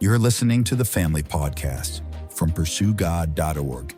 You're listening to the Family Podcast from PursueGOD.org.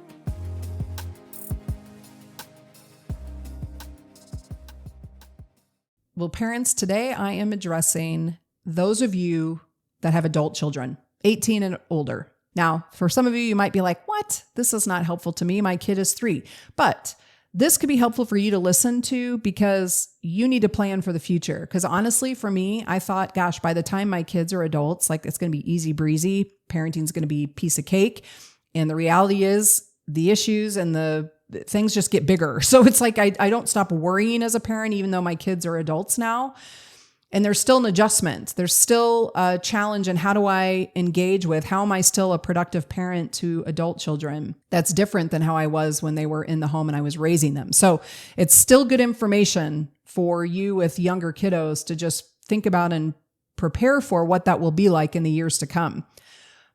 Well, parents, today I am addressing those of you that have adult children, 18 and older. Now, for some of you, you might be like, what? This is not helpful to me. My kid is 3. But this could be helpful for you to listen to because you need to plan for the future. Because honestly, for me, I thought, gosh, by the time my kids are adults, like it's going to be easy breezy. Parenting's going to be a piece of cake. And the reality is the issues and the things just get bigger. So it's like, I don't stop worrying as a parent, even though my kids are adults now. And there's still an adjustment. There's still a challenge in how do I engage with, how am I still a productive parent to adult children? That's different than how I was when they were in the home and I was raising them. So it's still good information for you with younger kiddos to just think about and prepare for what that will be like in the years to come.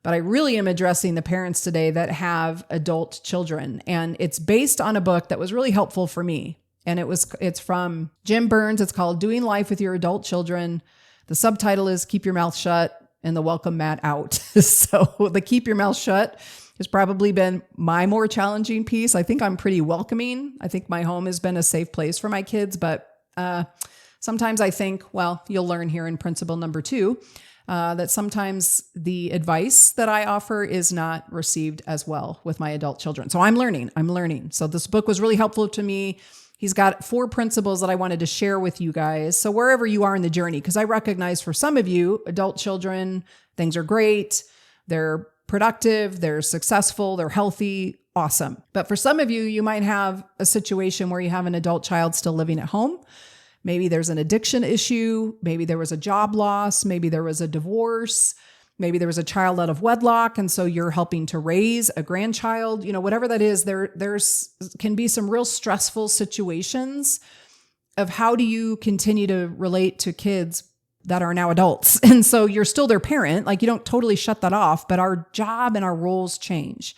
But I really am addressing the parents today that have adult children. And it's based on a book that was really helpful for me. And it's from Jim Burns. It's called Doing Life with Your Adult Children. The subtitle is Keep Your Mouth Shut and the Welcome Mat Out. So the Keep Your Mouth Shut has probably been my more challenging piece. I think I'm pretty welcoming. I think my home has been a safe place for my kids. But sometimes I think, well, you'll learn here in principle number 2, that sometimes the advice that I offer is not received as well with my adult children. So I'm learning. So this book was really helpful to me. He's got 4 principles that I wanted to share with you guys. So wherever you are in the journey, because I recognize for some of you, adult children, things are great. They're productive, they're successful, they're healthy, awesome. But for some of you, you might have a situation where you have an adult child still living at home. Maybe there's an addiction issue. Maybe there was a job loss. Maybe there was a divorce. Maybe there was a child out of wedlock. And so you're helping to raise a grandchild, whatever that is, there's can be some real stressful situations of how do you continue to relate to kids that are now adults. And so you're still their parent, like you don't totally shut that off, but our job and our roles change.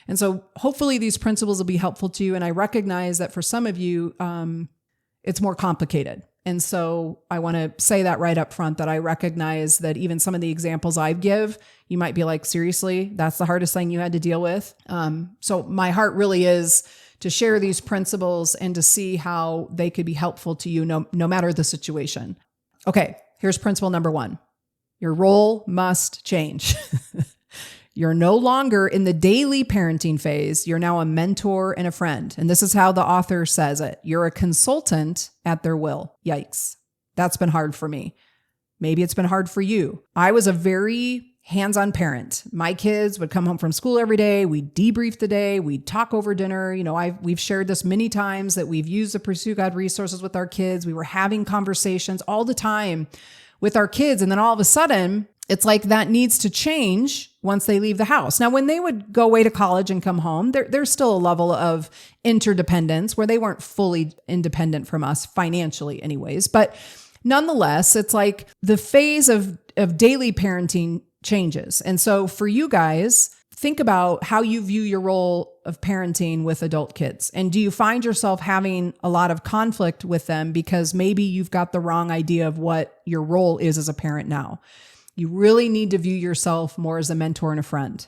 And so hopefully these principles will be helpful to you. And I recognize that for some of you, it's more complicated. And so I want to say that right up front, that I recognize that even some of the examples I give, you might be like, seriously, that's the hardest thing you had to deal with. So my heart really is to share these principles and to see how they could be helpful to you no matter the situation. Okay, here's principle number 1. Your role must change. You're no longer in the daily parenting phase. You're now a mentor and a friend. And this is how the author says it. You're a consultant at their will. Yikes. That's been hard for me. Maybe it's been hard for you. I was a very hands-on parent. My kids would come home from school every day. We'd debrief the day. We'd talk over dinner. We've shared this many times that we've used the Pursue God resources with our kids. We were having conversations all the time with our kids. And then all of a sudden, it's like that needs to change once they leave the house. Now, when they would go away to college and come home, there's still a level of interdependence where they weren't fully independent from us financially anyways. But nonetheless, it's like the phase of daily parenting changes. And so for you guys, think about how you view your role of parenting with adult kids. And do you find yourself having a lot of conflict with them because maybe you've got the wrong idea of what your role is as a parent now? You really need to view yourself more as a mentor and a friend.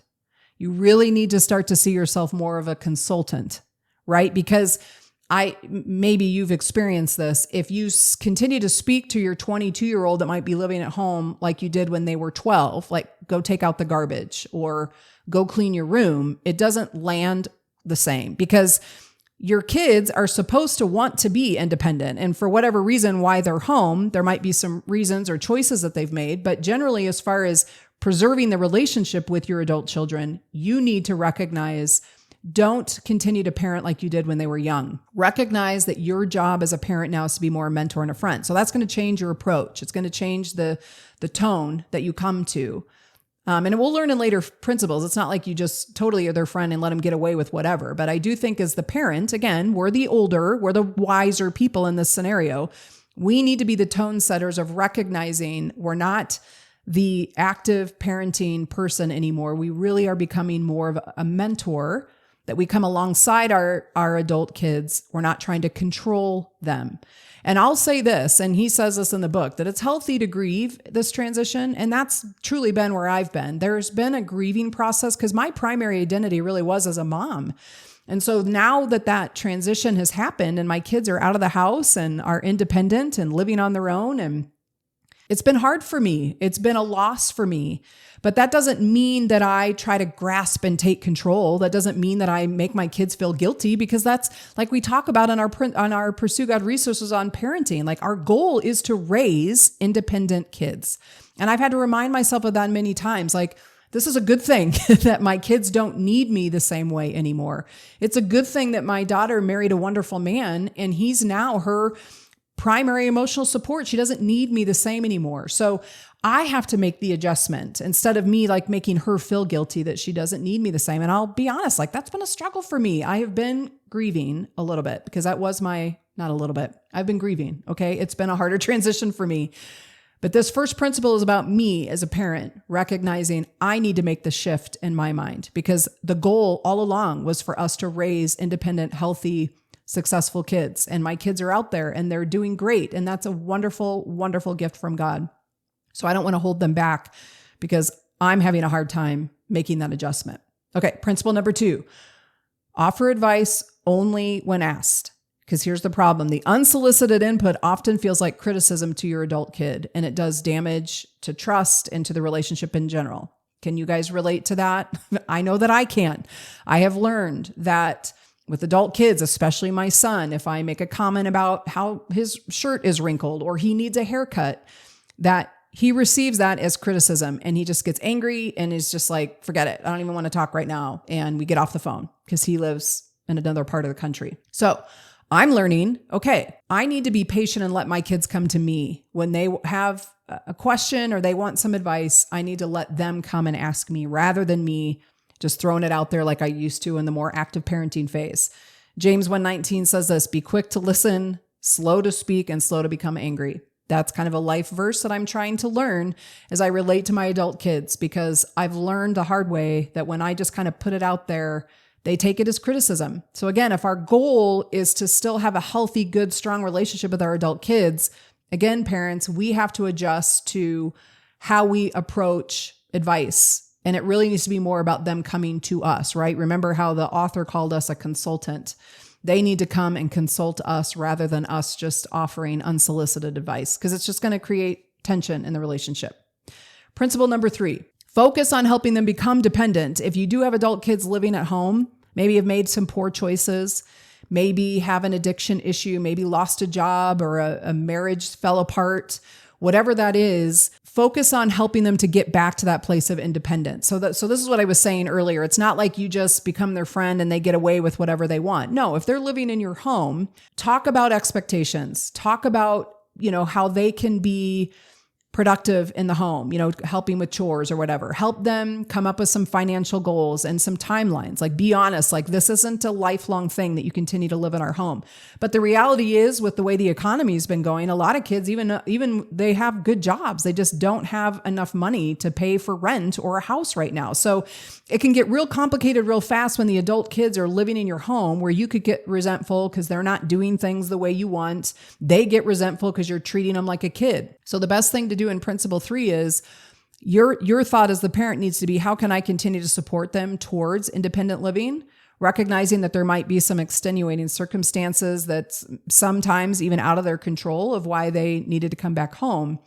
You really need to start to see yourself more of a consultant, right? Because maybe you've experienced this. If you continue to speak to your 22-year-old that might be living at home like you did when they were 12, like go take out the garbage or go clean your room, it doesn't land the same because your kids are supposed to want to be independent. And for whatever reason why they're home, there might be some reasons or choices that they've made. But generally, as far as preserving the relationship with your adult children, you need to recognize, don't continue to parent like you did when they were young. Recognize that your job as a parent now is to be more a mentor and a friend. So that's going to change your approach. It's going to change the tone that you come to. And we'll learn in later principles. It's not like you just totally are their friend and let them get away with whatever. But I do think as the parent, again, we're the wiser people in this scenario. We need to be the tone setters of recognizing we're not the active parenting person anymore. We really are becoming more of a mentor that we come alongside our adult kids. We're not trying to control them. And I'll say this, and he says this in the book, that it's healthy to grieve this transition. And that's truly been where I've been. There's been a grieving process because my primary identity really was as a mom. And so now that transition has happened and my kids are out of the house and are independent and living on their own, and it's been hard for me. It's been a loss for me. But that doesn't mean that I try to grasp and take control. That doesn't mean that I make my kids feel guilty, because that's like we talk about on our Pursue God resources on parenting. Like our goal is to raise independent kids. And I've had to remind myself of that many times. Like, this is a good thing that my kids don't need me the same way anymore. It's a good thing that my daughter married a wonderful man and he's now her primary emotional support. She doesn't need me the same anymore. So I have to make the adjustment instead of me like making her feel guilty that she doesn't need me the same. And I'll be honest, like that's been a struggle for me. I have been grieving a little bit because that was not a little bit. I've been grieving. Okay. It's been a harder transition for me. But this first principle is about me as a parent, recognizing I need to make the shift in my mind, because the goal all along was for us to raise independent, healthy, successful kids. And my kids are out there and they're doing great. And that's a wonderful, wonderful gift from God. So I don't want to hold them back because I'm having a hard time making that adjustment. Okay. Principle number 2, offer advice only when asked. Because here's the problem. The unsolicited input often feels like criticism to your adult kid, and it does damage to trust and to the relationship in general. Can you guys relate to that? I know that I can. I have learned that with adult kids, especially my son, if I make a comment about how his shirt is wrinkled or he needs a haircut, that he receives that as criticism and he just gets angry and is just like, forget it. I don't even want to talk right now. And we get off the phone because he lives in another part of the country. So I'm learning, okay, I need to be patient and let my kids come to me when they have a question or they want some advice. I need to let them come and ask me rather than me just throwing it out there like I used to in the more active parenting phase. James 1:19 says this, be quick to listen, slow to speak, and slow to become angry. That's kind of a life verse that I'm trying to learn as I relate to my adult kids, because I've learned the hard way that when I just kind of put it out there, they take it as criticism. So again, if our goal is to still have a healthy, good, strong relationship with our adult kids, again, parents, we have to adjust to how we approach advice. And it really needs to be more about them coming to us, right? Remember how the author called us a consultant. They need to come and consult us rather than us just offering unsolicited advice, because it's just going to create tension in the relationship. Principle number 3, focus on helping them become dependent. If you do have adult kids living at home, maybe have made some poor choices, maybe have an addiction issue, maybe lost a job or a marriage fell apart, whatever that is, focus on helping them to get back to that place of independence. So this is what I was saying earlier. It's not like you just become their friend and they get away with whatever they want. No, if they're living in your home, talk about expectations, talk about, how they can be productive in the home, helping with chores or whatever. Help them come up with some financial goals and some timelines. Like, be honest, like this isn't a lifelong thing that you continue to live in our home. But the reality is, with the way the economy has been going, a lot of kids, even they have good jobs, they just don't have enough money to pay for rent or a house right now. So it can get real complicated real fast when the adult kids are living in your home, where you could get resentful because they're not doing things the way you want. They get resentful because you're treating them like a kid. So the best thing to do in principle 3 is your thought as the parent needs to be, how can I continue to support them towards independent living, recognizing that there might be some extenuating circumstances that's sometimes even out of their control of why they needed to come back home,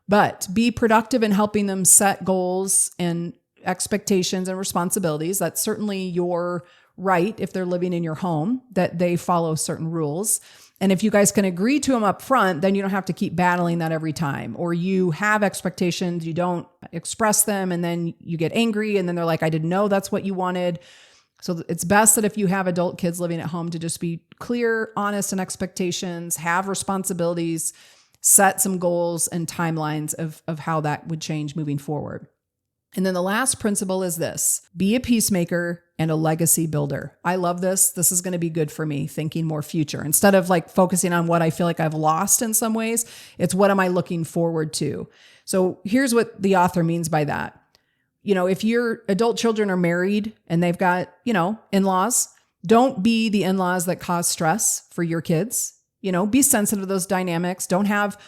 but be productive in helping them set goals and expectations and responsibilities. That's certainly your right if they're living in your home, that they follow certain rules. And if you guys can agree to them up front, then you don't have to keep battling that every time. Or you have expectations, you don't express them, and then you get angry, and then they're like, I didn't know that's what you wanted. So it's best that if you have adult kids living at home, to just be clear, honest in expectations, have responsibilities, set some goals and timelines of how that would change moving forward. And then the last principle is this: be a peacemaker and a legacy builder. I love this. This is going to be good for me, thinking more future. Instead of like focusing on what I feel like I've lost in some ways, it's what am I looking forward to? So here's what the author means by that. If your adult children are married and they've got, in-laws, don't be the in-laws that cause stress for your kids. Be sensitive to those dynamics. Don't have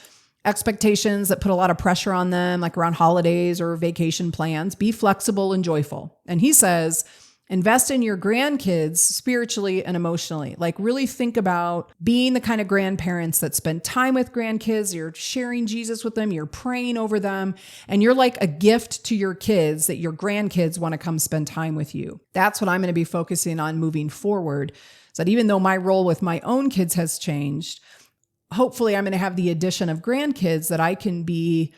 expectations that put a lot of pressure on them, like around holidays or vacation plans. Be flexible and joyful. And he says, invest in your grandkids spiritually and emotionally. Like really think about being the kind of grandparents that spend time with grandkids. You're sharing Jesus with them. You're praying over them. And you're like a gift to your kids that your grandkids want to come spend time with you. That's what I'm going to be focusing on moving forward. So that even though my role with my own kids has changed, hopefully I'm going to have the addition of grandkids that I can be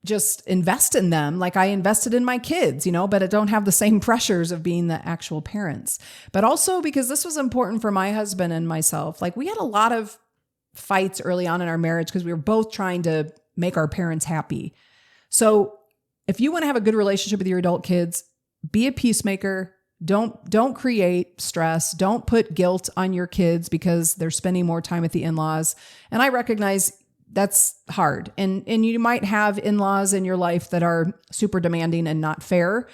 just invest in them like I invested in my kids, but I don't have the same pressures of being the actual parents. But also because this was important for my husband and myself. Like we had a lot of fights early on in our marriage because we were both trying to make our parents happy. So if you want to have a good relationship with your adult kids, be a peacemaker. Don't create stress. Don't put guilt on your kids because they're spending more time with the in-laws. And I recognize that's hard. And you might have in-laws in your life that are super demanding and not fair.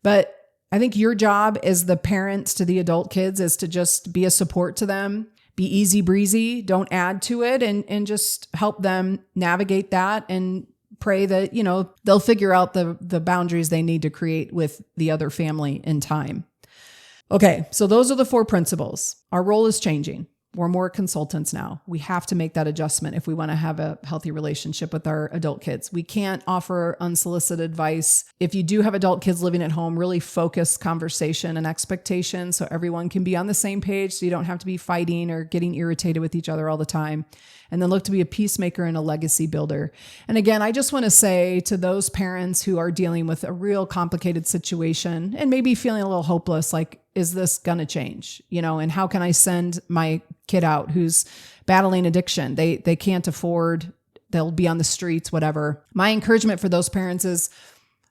But I think your job as the parents to the adult kids is to just be a support to them, be easy breezy, don't add to it, and just help them navigate that and pray that, they'll figure out the boundaries they need to create with the other family in time. Okay, so those are the 4 principles. Our role is changing. We're more consultants now. We have to make that adjustment if we want to have a healthy relationship with our adult kids. We can't offer unsolicited advice. If you do have adult kids living at home, really focus conversation and expectation so everyone can be on the same page so you don't have to be fighting or getting irritated with each other all the time. And then look to be a peacemaker and a legacy builder. And again, I just want to say to those parents who are dealing with a real complicated situation and maybe feeling a little hopeless, like, is this going to change? And how can I send my kid out who's battling addiction? They can't afford, they'll be on the streets, whatever. My encouragement for those parents is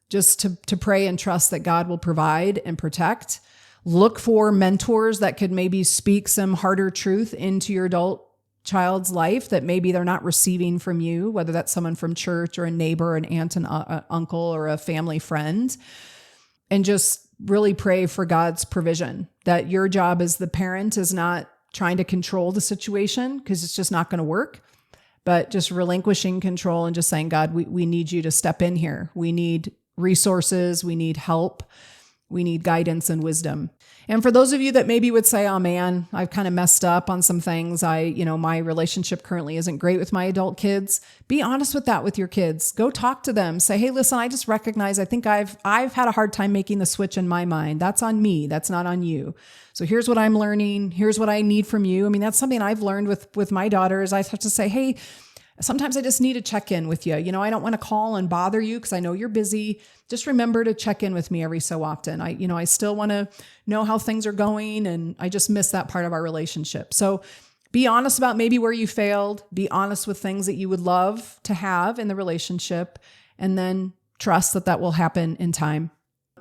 just to pray and trust that God will provide and protect. Look for mentors that could maybe speak some harder truth into your adult child's life that maybe they're not receiving from you, whether that's someone from church or a neighbor, an aunt and uncle, or a family friend. And just really pray for God's provision, that your job as the parent is not trying to control the situation because it's just not going to work, but just relinquishing control and just saying, God, we need you to step in here. We need resources. We need help. We need guidance and wisdom. And for those of you that maybe would say, oh man, I've kind of messed up on some things. My relationship currently isn't great with my adult kids. Be honest with that with your kids. Go talk to them. Say, hey, listen, I just recognize, I think I've had a hard time making the switch in my mind. That's on me. That's not on you. So here's what I'm learning. Here's what I need from you. I mean, that's something I've learned with my daughters. I have to say, hey, sometimes I just need to check in with you. I don't want to call and bother you because I know you're busy. Just remember to check in with me every so often. I still want to know how things are going, and I just miss that part of our relationship. So be honest about maybe where you failed. Be honest with things that you would love to have in the relationship, and then trust that will happen in time.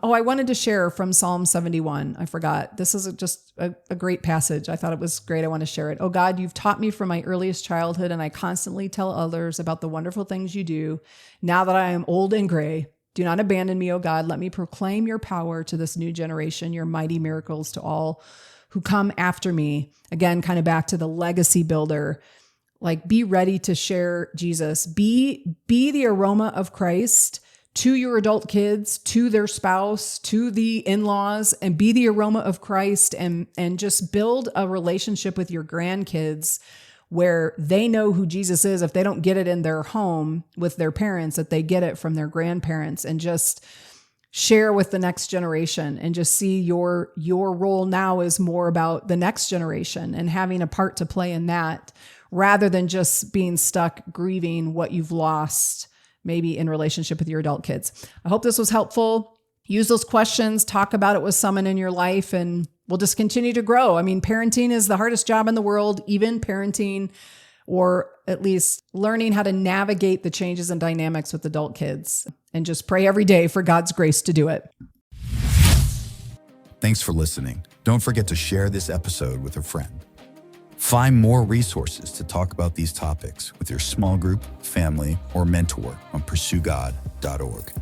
Oh, I wanted to share from Psalm 71. I forgot. This is just a great passage. I thought it was great. I want to share it. Oh God, you've taught me from my earliest childhood, and I constantly tell others about the wonderful things you do. Now that I am old and gray, do not abandon me, oh God. Let me proclaim your power to this new generation, your mighty miracles to all who come after me. Again, kind of back to the legacy builder. Like, be ready to share Jesus. Be the aroma of Christ to your adult kids, to their spouse, to the in-laws, and be the aroma of Christ, and just build a relationship with your grandkids where they know who Jesus is. If they don't get it in their home with their parents, that they get it from their grandparents, and just share with the next generation, and just see your role now is more about the next generation and having a part to play in that, rather than just being stuck grieving what you've lost maybe in relationship with your adult kids. I hope this was helpful. Use those questions, talk about it with someone in your life, and we'll just continue to grow. I mean, parenting is the hardest job in the world, even parenting, or at least learning how to navigate the changes and dynamics with adult kids, and just pray every day for God's grace to do it. Thanks for listening. Don't forget to share this episode with a friend. Find more resources to talk about these topics with your small group, family, or mentor on PursueGOD.org.